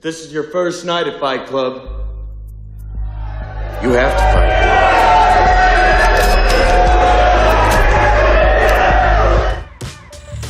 this is your first night at Fight Club, you have to fight.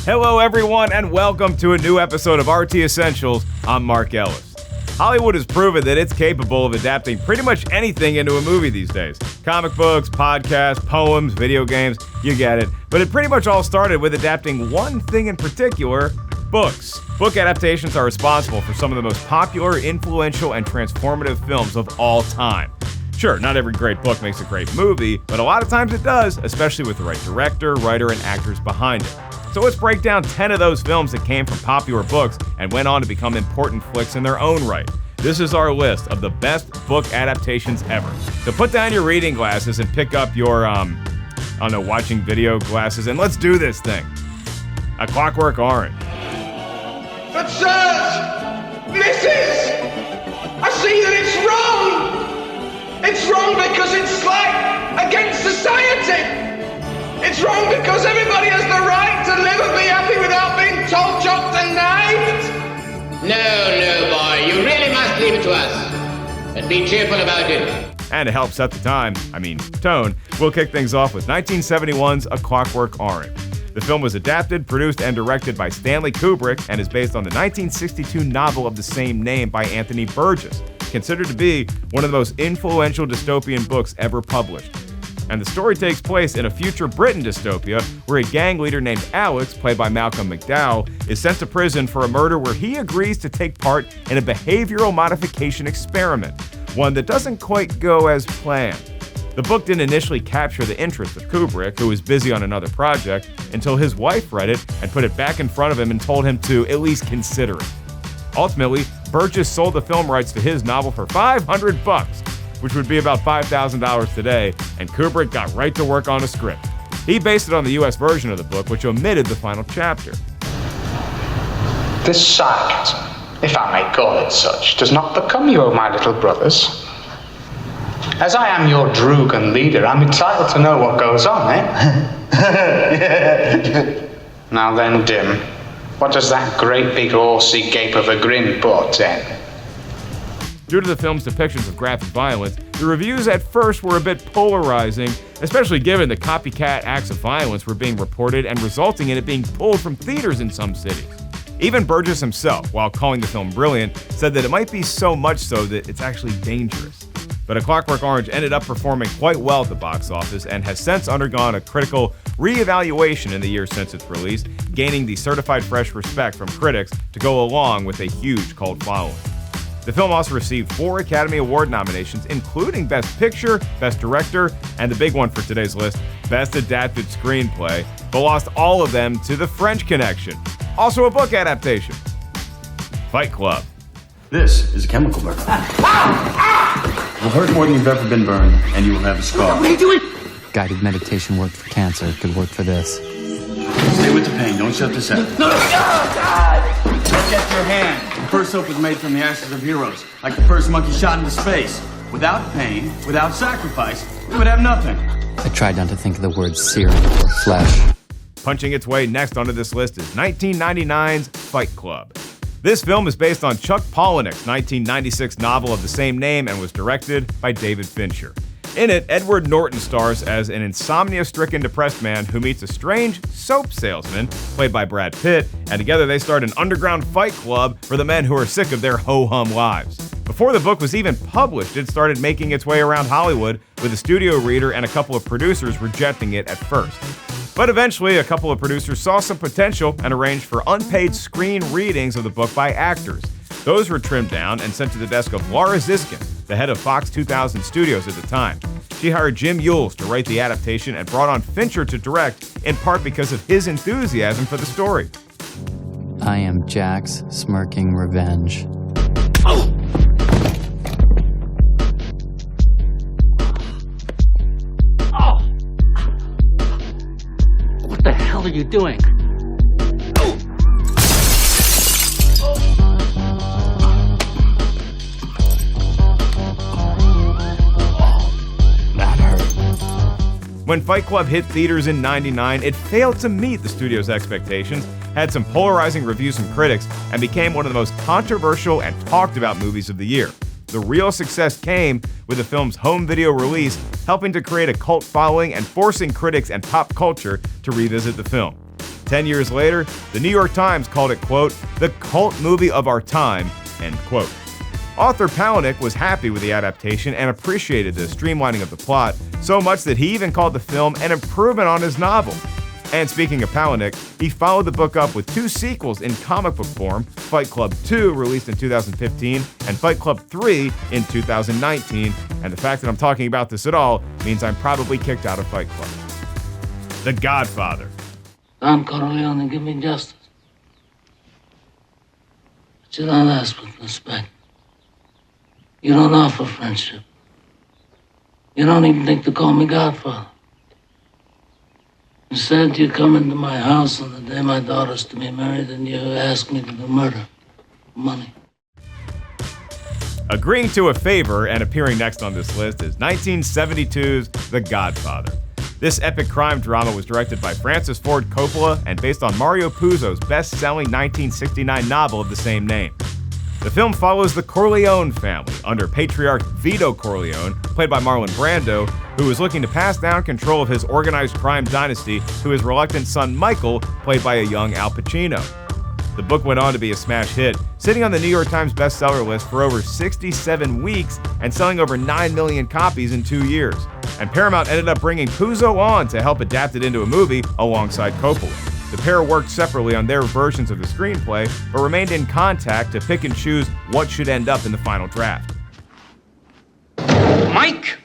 Hello, everyone, and welcome to a new episode of RT Essentials. I'm Mark Ellis. Hollywood has proven that it's capable of adapting pretty much anything into a movie these days. Comic books, podcasts, poems, video games, you get it. But it pretty much all started with adapting one thing in particular: books. Book adaptations are responsible for some of the most popular, influential, and transformative films of all time. Sure, not every great book makes a great movie, but a lot of times it does, especially with the right director, writer, and actors behind it. So let's break down 10 of those films that came from popular books and went on to become important flicks in their own right. This is our list of the best book adaptations ever. So put down your reading glasses and pick up your, watching video glasses, and let's do this thing. A Clockwork Orange. But sirs, missus, I see that it's wrong. It's wrong because it's like against society. It's wrong because everybody has the right to live and be happy without being told, chopped and knifed. No, boy, you really must leave it to us. And be cheerful about it. And to help set the tone, we'll kick things off with 1971's A Clockwork Orange. The film was adapted, produced, and directed by Stanley Kubrick and is based on the 1962 novel of the same name by Anthony Burgess, considered to be one of the most influential dystopian books ever published. And the story takes place in a future Britain dystopia where a gang leader named Alex, played by Malcolm McDowell, is sent to prison for a murder where he agrees to take part in a behavioral modification experiment, one that doesn't quite go as planned. The book didn't initially capture the interest of Kubrick, who was busy on another project, until his wife read it and put it back in front of him and told him to at least consider it. Ultimately, Burgess sold the film rights to his novel for $500, which would be about $5,000 today, and Kubrick got right to work on a script. He based it on the US version of the book, which omitted the final chapter. This sarcasm, if I may call it such, does not become you, O my little brothers. As I am your Drugan leader, I'm entitled to know what goes on, eh? Now then, Dim, what does that great big horsey gape of a grin portend? Due to the film's depictions of graphic violence, the reviews at first were a bit polarizing, especially given the copycat acts of violence were being reported and resulting in it being pulled from theaters in some cities. Even Burgess himself, while calling the film brilliant, said that it might be so much so that it's actually dangerous. But A Clockwork Orange ended up performing quite well at the box office and has since undergone a critical re-evaluation in the years since its release, gaining the certified fresh respect from critics to go along with a huge cult following. The film also received 4 Academy Award nominations, including Best Picture, Best Director, and the big one for today's list, Best Adapted Screenplay, but lost all of them to The French Connection, also a book adaptation. Fight Club. This is a chemical burn. It will hurt more than you've ever been burned, and you will have a scar. What are you doing? Guided meditation worked for cancer. It could work for this. Stay with the pain. Don't shut this out. No, God! Look at your hand. The first soap was made from the ashes of heroes, like the first monkey shot into space. Without pain, without sacrifice, we would have nothing. I tried not to think of the word serum or flesh. Punching its way next onto this list is 1999's Fight Club. This film is based on Chuck Palahniuk's 1996 novel of the same name and was directed by David Fincher. In it, Edward Norton stars as an insomnia-stricken depressed man who meets a strange soap salesman, played by Brad Pitt, and together they start an underground fight club for the men who are sick of their ho-hum lives. Before the book was even published, it started making its way around Hollywood, with a studio reader and a couple of producers rejecting it at first. But eventually, a couple of producers saw some potential and arranged for unpaid screen readings of the book by actors. Those were trimmed down and sent to the desk of Laura Ziskin, the head of Fox 2000 Studios at the time. She hired Jim Yules to write the adaptation and brought on Fincher to direct, in part because of his enthusiasm for the story. I am Jack's smirking revenge. Oh! What the hell are you doing? When Fight Club hit theaters in '99, it failed to meet the studio's expectations, had some polarizing reviews from critics, and became one of the most controversial and talked about movies of the year. The real success came with the film's home video release, helping to create a cult following and forcing critics and pop culture to revisit the film. 10 years later, the New York Times called it, quote, the cult movie of our time, end quote. Author Palahniuk was happy with the adaptation and appreciated the streamlining of the plot, so much that he even called the film an improvement on his novel. And speaking of Palahniuk, he followed the book up with 2 sequels in comic book form, Fight Club 2, released in 2015, and Fight Club 3 in 2019, and the fact that I'm talking about this at all means I'm probably kicked out of Fight Club. The Godfather. Don Corleone, give me justice. But you don't ask with respect. You don't offer friendship. You don't even think to call me Godfather. Instead, you come into my house on the day my daughter's to be married and you ask me to do murder. Money. Agreeing to a favor and appearing next on this list is 1972's The Godfather. This epic crime drama was directed by Francis Ford Coppola and based on Mario Puzo's best-selling 1969 novel of the same name. The film follows the Corleone family under patriarch Vito Corleone, played by Marlon Brando, who is looking to pass down control of his organized crime dynasty to his reluctant son Michael, played by a young Al Pacino. The book went on to be a smash hit, sitting on the New York Times bestseller list for over 67 weeks and selling over 9 million copies in 2 years. And Paramount ended up bringing Puzo on to help adapt it into a movie alongside Coppola. The pair worked separately on their versions of the screenplay, but remained in contact to pick and choose what should end up in the final draft. Mike,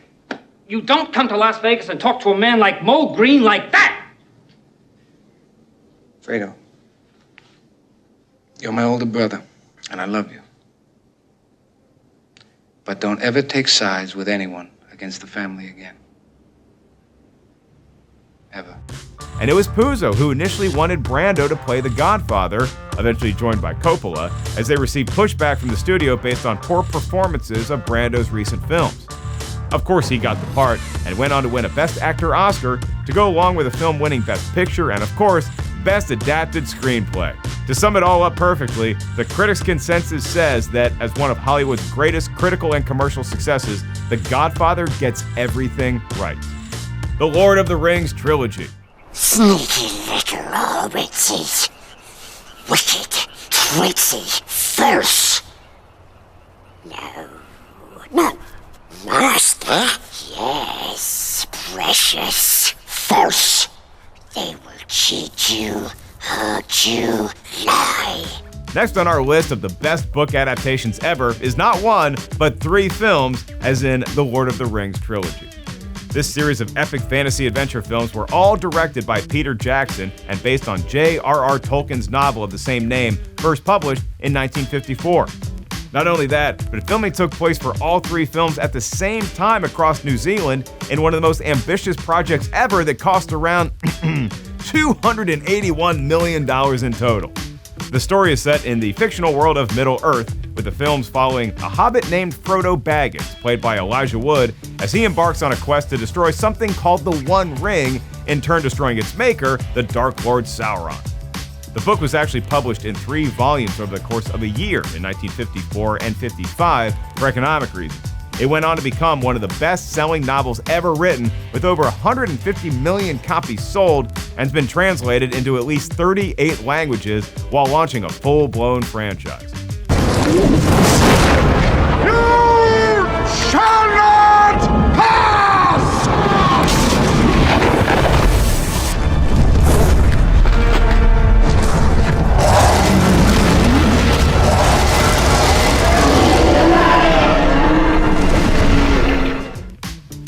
you don't come to Las Vegas and talk to a man like Mo Green like that! Fredo, you're my older brother, and I love you. But don't ever take sides with anyone against the family again. Ever. And it was Puzo who initially wanted Brando to play the Godfather, eventually joined by Coppola, as they received pushback from the studio based on poor performances of Brando's recent films. Of course, he got the part and went on to win a Best Actor Oscar to go along with the film winning Best Picture and, of course, Best Adapted Screenplay. To sum it all up perfectly, the critics' consensus says that as one of Hollywood's greatest critical and commercial successes, The Godfather gets everything right. The Lord of the Rings trilogy. Sneaky little Hobbitses. Wicked, tricksy, false. No, master. Yes, precious, false. They will cheat you, hurt you, lie. Next on our list of the best book adaptations ever is not 1, but 3 films, as in the Lord of the Rings trilogy. This series of epic fantasy adventure films were all directed by Peter Jackson and based on J.R.R. Tolkien's novel of the same name, first published in 1954. Not only that, but filming took place for all 3 films at the same time across New Zealand in one of the most ambitious projects ever that cost around $281 million in total. The story is set in the fictional world of Middle-earth, with the films following a hobbit named Frodo Baggins, played by Elijah Wood, as he embarks on a quest to destroy something called the One Ring, in turn destroying its maker, the Dark Lord Sauron. The book was actually published in 3 volumes over the course of a year in 1954 and 55 for economic reasons. It went on to become one of the best-selling novels ever written, with over 150 million copies sold, and has been translated into at least 38 languages while launching a full-blown franchise. You shall not pass!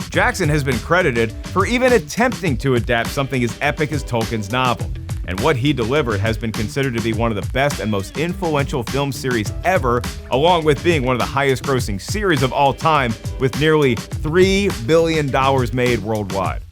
Jackson has been credited for even attempting to adapt something as epic as Tolkien's novel, and what he delivered has been considered to be one of the best and most influential film series ever, along with being one of the highest-grossing series of all time, with nearly $3 billion made worldwide.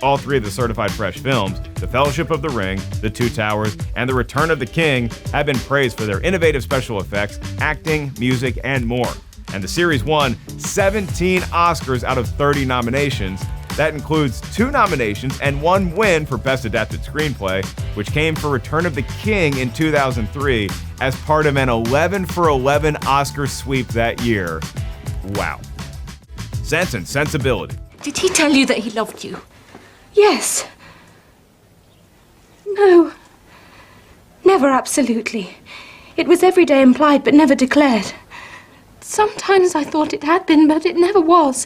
All 3 of the certified fresh films, The Fellowship of the Ring, The Two Towers, and The Return of the King, have been praised for their innovative special effects, acting, music, and more. And the series won 17 Oscars out of 30 nominations, That includes 2 nominations and 1 win for Best Adapted Screenplay, which came for Return of the King in 2003 as part of an 11 for 11 Oscar sweep that year. Wow. Sense and Sensibility. Did he tell you that he loved you? Yes. No. Never absolutely. It was every day implied but never declared. Sometimes I thought it had been, but it never was.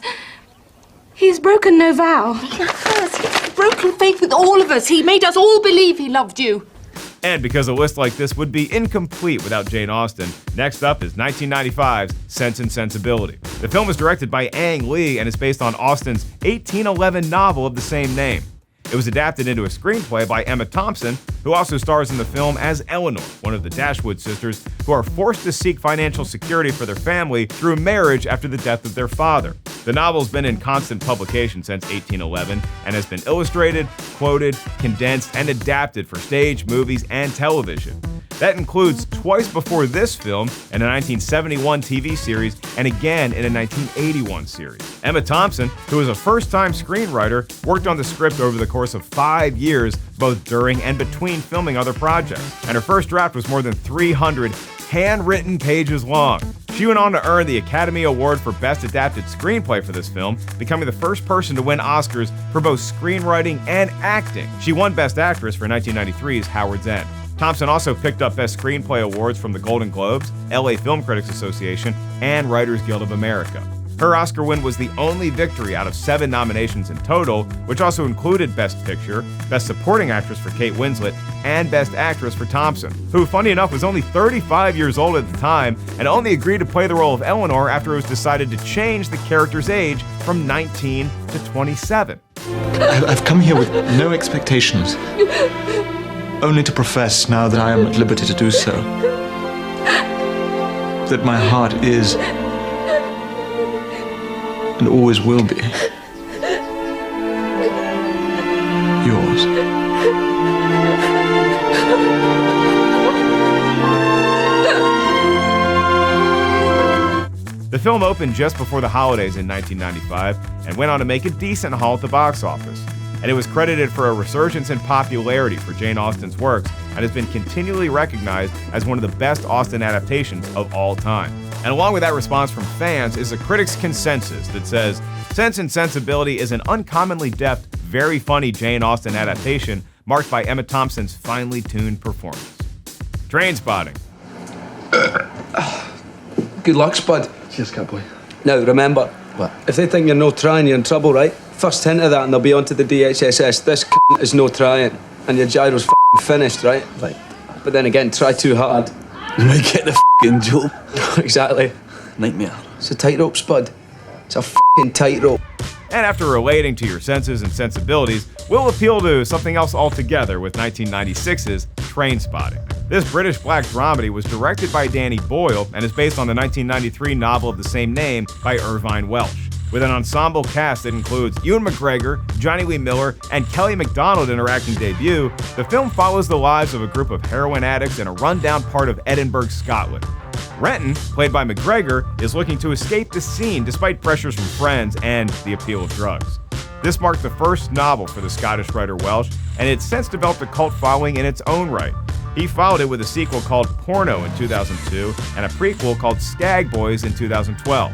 He has broken no vow. He has. He's broken faith with all of us. He made us all believe he loved you. And because a list like this would be incomplete without Jane Austen, next up is 1995's Sense and Sensibility. The film was directed by Ang Lee and is based on Austen's 1811 novel of the same name. It was adapted into a screenplay by Emma Thompson, who also stars in the film as Eleanor, one of the Dashwood sisters who are forced to seek financial security for their family through marriage after the death of their father. The novel's been in constant publication since 1811 and has been illustrated, quoted, condensed, and adapted for stage, movies, and television. That includes twice before this film in a 1971 TV series and again in a 1981 series. Emma Thompson, who is a first-time screenwriter, worked on the script over the course of 5 years, both during and between filming other projects, and her first draft was more than 300 handwritten pages long. She went on to earn the Academy Award for Best Adapted Screenplay for this film, becoming the first person to win Oscars for both screenwriting and acting. She won Best Actress for 1993's Howard's End. Thompson also picked up Best Screenplay awards from the Golden Globes, LA Film Critics Association, and Writers Guild of America. Her Oscar win was the only victory out of 7 nominations in total, which also included Best Picture, Best Supporting Actress for Kate Winslet, and Best Actress for Thompson, who, funny enough, was only 35 years old at the time and only agreed to play the role of Eleanor after it was decided to change the character's age from 19 to 27. I've come here with no expectations, only to profess, now that I am at liberty to do so, that my heart is and always will be yours. The film opened just before the holidays in 1995 and went on to make a decent haul at the box office. And it was credited for a resurgence in popularity for Jane Austen's works and has been continually recognized as one of the best Austen adaptations of all time. And along with that response from fans is a critic's consensus that says Sense and Sensibility is an uncommonly deft, very funny Jane Austen adaptation marked by Emma Thompson's finely tuned performance. Trainspotting. Good luck, Spud. Cheers, cowboy. Now, remember, what? If they think you're no trying, you're in trouble, right? First hint of that and they'll be onto the DHSS. This is no trying. And your gyro's finished, right? Right. But then again, try too hard. You might get the job. Exactly. Nightmare. It's a tightrope, Spud. It's a tightrope. And after relating to your senses and sensibilities, we'll appeal to something else altogether with 1996's Trainspotting. This British black dramedy was directed by Danny Boyle and is based on the 1993 novel of the same name by Irvine Welsh. With an ensemble cast that includes Ewan McGregor, Johnny Lee Miller, and Kelly MacDonald in her acting debut, the film follows the lives of a group of heroin addicts in a rundown part of Edinburgh, Scotland. Renton, played by McGregor, is looking to escape the scene despite pressures from friends and the appeal of drugs. This marked the first novel for the Scottish writer Welsh, and it's since developed a cult following in its own right. He followed it with a sequel called Porno in 2002 and a prequel called Skag Boys in 2012.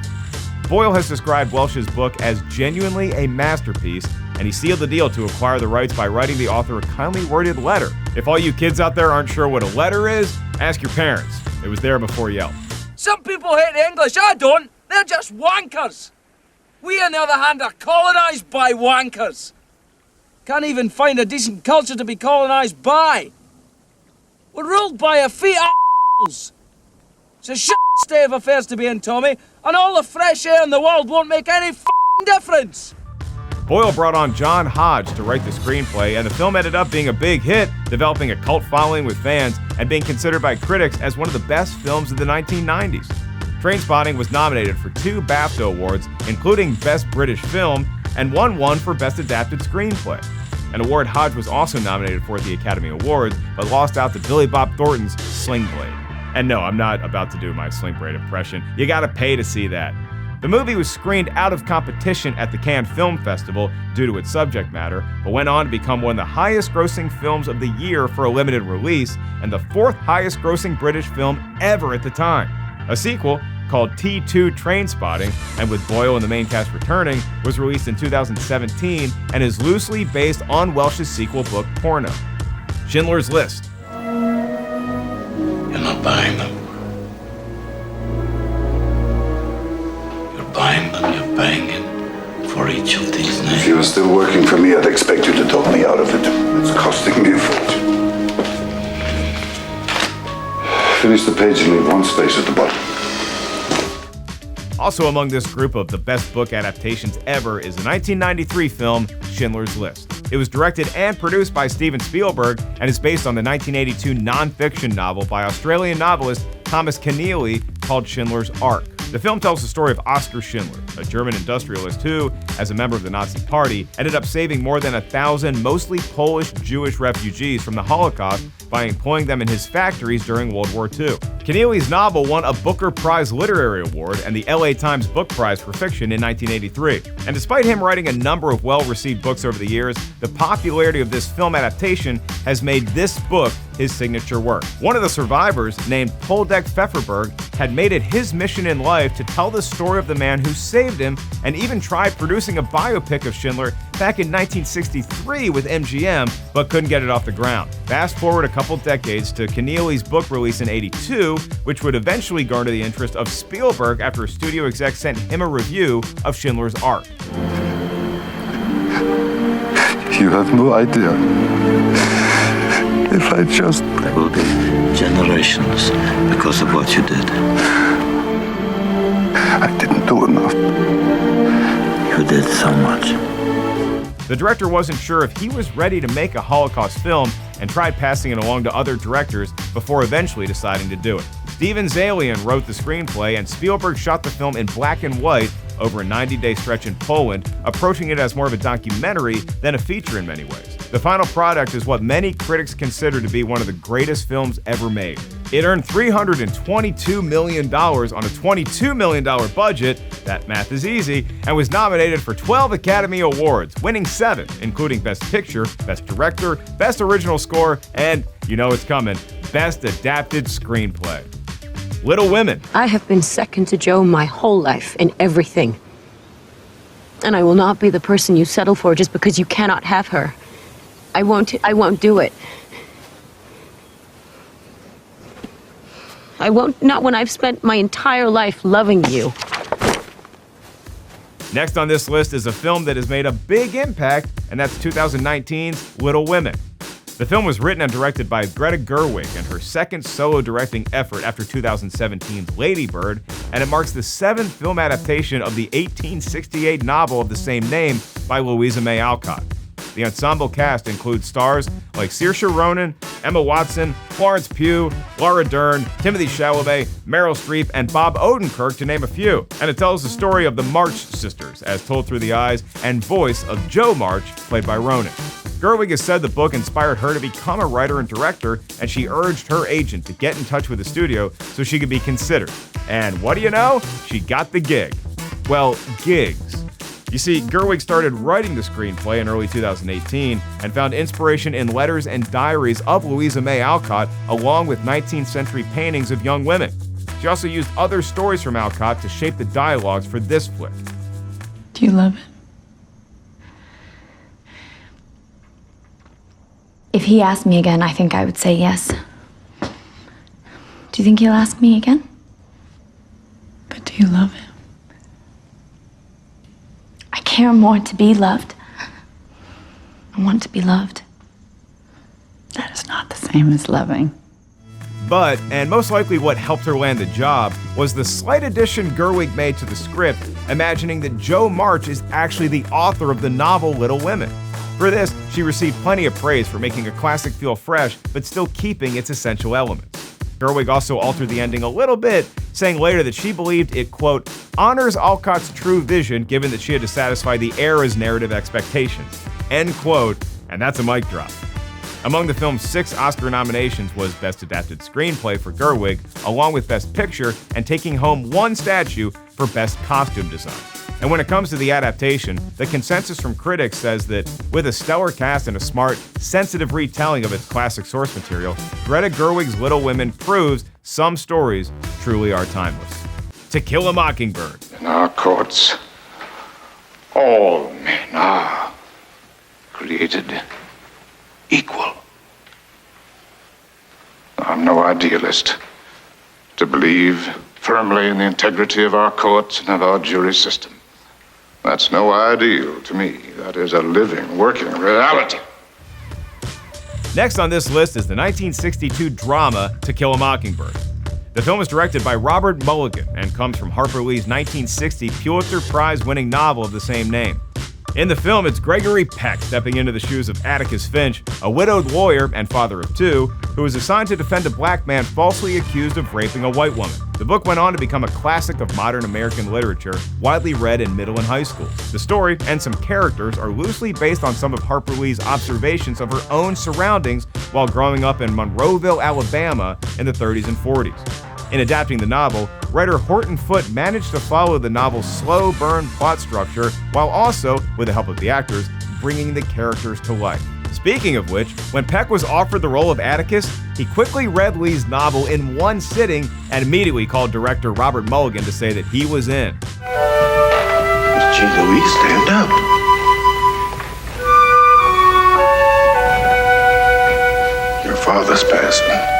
Boyle has described Welsh's book as genuinely a masterpiece, and he sealed the deal to acquire the rights by writing the author a kindly worded letter. If all you kids out there aren't sure what a letter is, ask your parents. It was there before Yelp. Some people hate the English, I don't. They're just wankers. We, on the other hand, are colonised by wankers. Can't even find a decent culture to be colonised by. We're ruled by a feet a**holes. It's a shit state of affairs to be in, Tommy, and all the fresh air in the world won't make any f***ing difference. Boyle brought on John Hodge to write the screenplay, and the film ended up being a big hit, developing a cult following with fans and being considered by critics as one of the best films of the 1990s. Trainspotting was nominated for 2 BAFTA awards, including Best British Film, and won one for Best Adapted Screenplay. An award Hodge was also nominated for at the Academy Awards, but lost out to Billy Bob Thornton's Sling Blade. And no, I'm not about to do my Sling Blade impression. You gotta pay to see that. The movie was screened out of competition at the Cannes Film Festival due to its subject matter, but went on to become one of the highest-grossing films of the year for a limited release and the fourth highest-grossing British film ever at the time. A sequel, called T2 Trainspotting, and with Boyle and the main cast returning, was released in 2017 and is loosely based on Welsh's sequel book Porno. Schindler's List. You're not buying them. You're buying them, you're paying it for each of these names. If you were still working for me, I'd expect you to talk me out of it. It's costing me a fortune. Finish the page and leave one space at the bottom. Also among this group of the best book adaptations ever is the 1993 film Schindler's List. It was directed and produced by Steven Spielberg and is based on the 1982 non-fiction novel by Australian novelist Thomas Keneally called Schindler's Ark. The film tells the story of Oskar Schindler, a German industrialist who, as a member of the Nazi Party, ended up saving more than 1,000 mostly Polish Jewish refugees from the Holocaust by employing them in his factories during World War II. Keneally's novel won a Booker Prize Literary Award and the LA Times Book Prize for Fiction in 1983. And despite him writing a number of well-received books over the years, the popularity of this film adaptation has made this book his signature work. One of the survivors, named Poldek Pfefferberg, had made it his mission in life to tell the story of the man who saved him, and even tried producing a biopic of Schindler back in 1963 with MGM, but couldn't get it off the ground. Fast forward a couple decades to Keneally's book release in '82, which would eventually garner the interest of Spielberg after a studio exec sent him a review of Schindler's Ark. You have no idea. If I just... There will be generations because of what you did. I didn't do enough. You did so much. The director wasn't sure if he was ready to make a Holocaust film and tried passing it along to other directors before eventually deciding to do it. Steven Zaillian wrote the screenplay, and Spielberg shot the film in black and white over a 90-day stretch in Poland, approaching it as more of a documentary than a feature in many ways. The final product is what many critics consider to be one of the greatest films ever made. It earned $322 million on a $22 million budget, that math is easy, and was nominated for 12 Academy Awards, winning 7, including Best Picture, Best Director, Best Original Score, and, you know it's coming, Best Adapted Screenplay. Little Women. I have been second to Joe my whole life in everything. And I will not be the person you settle for just because you cannot have her. I won't do it. I won't, not when I've spent my entire life loving you. Next on this list is a film that has made a big impact, and that's 2019's Little Women. The film was written and directed by Greta Gerwig and her second solo directing effort after 2017's Lady Bird, and it marks the 7th film adaptation of the 1868 novel of the same name by Louisa May Alcott. The ensemble cast includes stars like Saoirse Ronan, Emma Watson, Florence Pugh, Laura Dern, Timothée Chalamet, Meryl Streep, and Bob Odenkirk, to name a few. And it tells the story of the March sisters, as told through the eyes and voice of Jo March, played by Ronan. Gerwig has said the book inspired her to become a writer and director, and she urged her agent to get in touch with the studio so she could be considered. And what do you know? She got the gig. Well, gigs. You see, Gerwig started writing the screenplay in early 2018 and found inspiration in letters and diaries of Louisa May Alcott, along with 19th century paintings of young women. She also used other stories from Alcott to shape the dialogues for this flick. Do you love it? If he asked me again, I think I would say yes. Do you think he'll ask me again? But do you love him? I care more to be loved. I want to be loved. That is not the same as loving. But, and most likely what helped her land the job, was the slight addition Gerwig made to the script, imagining that Jo March is actually the author of the novel Little Women. For this, she received plenty of praise for making a classic feel fresh, but still keeping its essential elements. Gerwig also altered the ending a little bit, saying later that she believed it, quote, honors Alcott's true vision given that she had to satisfy the era's narrative expectations, end quote, and that's a mic drop. Among the film's 6 Oscar nominations was Best Adapted Screenplay for Gerwig, along with Best Picture, and taking home 1 statue for Best Costume Design. And when it comes to the adaptation, the consensus from critics says that with a stellar cast and a smart, sensitive retelling of its classic source material, Greta Gerwig's Little Women proves some stories truly are timeless. To Kill a Mockingbird. In our courts, all men are created equal. I'm no idealist to believe firmly in the integrity of our courts and of our jury system. That's no ideal to me. That is a living, working reality. Next on this list is the 1962 drama To Kill a Mockingbird. The film is directed by Robert Mulligan and comes from Harper Lee's 1960 Pulitzer Prize-winning novel of the same name. In the film, it's Gregory Peck stepping into the shoes of Atticus Finch, a widowed lawyer and father of 2, who is assigned to defend a black man falsely accused of raping a white woman. The book went on to become a classic of modern American literature, widely read in middle and high schools. The story and some characters are loosely based on some of Harper Lee's observations of her own surroundings while growing up in Monroeville, Alabama in the 30s and 40s. In adapting the novel, writer Horton Foote managed to follow the novel's slow burn plot structure while also, with the help of the actors, bringing the characters to life. Speaking of which, when Peck was offered the role of Atticus, he quickly read Lee's novel in 1 sitting and immediately called director Robert Mulligan to say that he was in. Gee Louise, stand up. Your father's passing.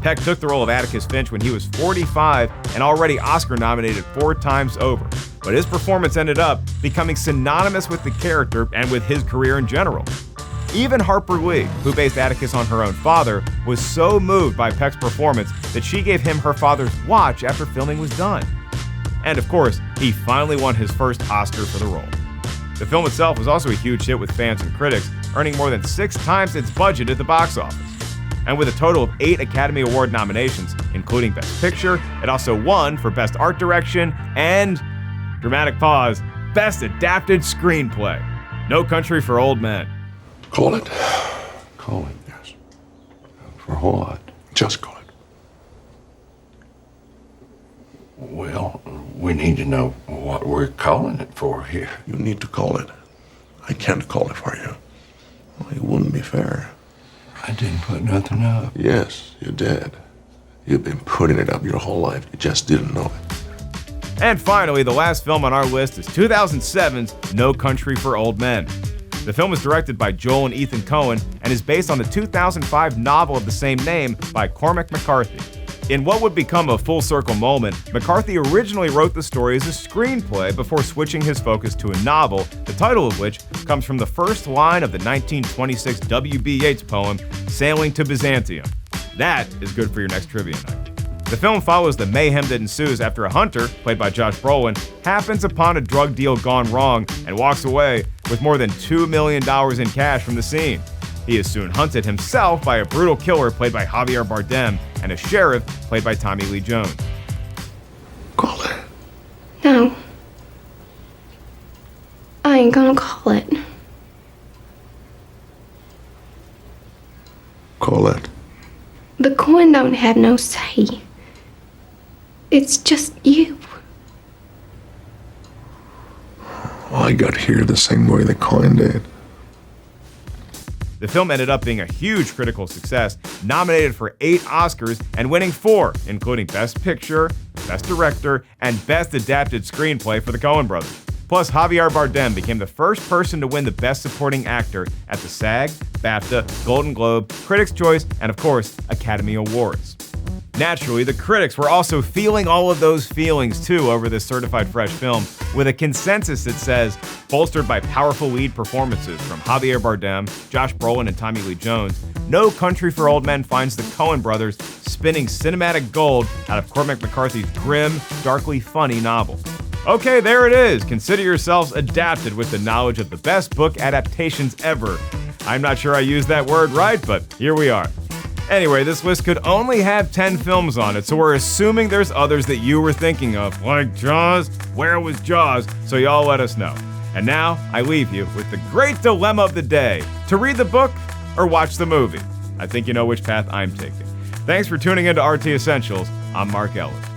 Peck took the role of Atticus Finch when he was 45 and already Oscar-nominated 4 times over, but his performance ended up becoming synonymous with the character and with his career in general. Even Harper Lee, who based Atticus on her own father, was so moved by Peck's performance that she gave him her father's watch after filming was done. And of course, he finally won his first Oscar for the role. The film itself was also a huge hit with fans and critics, earning more than 6 times its budget at the box office. And with a total of 8 Academy Award nominations, including Best Picture, it also won for Best Art Direction and, dramatic pause, Best Adapted Screenplay. No Country for Old Men. Call it. Call it, yes. For what? Just call it. Well, we need to know what we're calling it for here. You need to call it. I can't call it for you. Well, it wouldn't be fair. I didn't put nothing up. Yes, you did. You've been putting it up your whole life. You just didn't know it. And finally, the last film on our list is 2007's No Country for Old Men. The film was directed by Joel and Ethan Coen and is based on the 2005 novel of the same name by Cormac McCarthy. In what would become a full-circle moment, McCarthy originally wrote the story as a screenplay before switching his focus to a novel, the title of which comes from the first line of the 1926 W.B. Yeats poem, Sailing to Byzantium. That is good for your next trivia night. The film follows the mayhem that ensues after a hunter, played by Josh Brolin, happens upon a drug deal gone wrong and walks away with more than $2 million in cash from the scene. He is soon hunted himself by a brutal killer played by Javier Bardem and a sheriff played by Tommy Lee Jones. Call it. No. I ain't gonna call it. Call it. The coin don't have no say. It's just you. Well, I got here the same way the coin did. The film ended up being a huge critical success, nominated for 8 Oscars and winning 4, including Best Picture, Best Director, and Best Adapted Screenplay for the Coen brothers. Plus, Javier Bardem became the first person to win the Best Supporting Actor at the SAG, BAFTA, Golden Globe, Critics' Choice, and of course, Academy Awards. Naturally, the critics were also feeling all of those feelings too over this certified fresh film, with a consensus that says, bolstered by powerful lead performances from Javier Bardem, Josh Brolin, and Tommy Lee Jones, No Country for Old Men finds the Coen brothers spinning cinematic gold out of Cormac McCarthy's grim, darkly funny novel. Okay, there it is. Consider yourselves adapted with the knowledge of the best book adaptations ever. I'm not sure I used that word right, but here we are. Anyway, this list could only have 10 films on it, so we're assuming there's others that you were thinking of, like Jaws. Where was Jaws? So y'all let us know. And now, I leave you with the great dilemma of the day: to read the book or watch the movie. I think you know which path I'm taking. Thanks for tuning into RT Essentials. I'm Mark Ellis.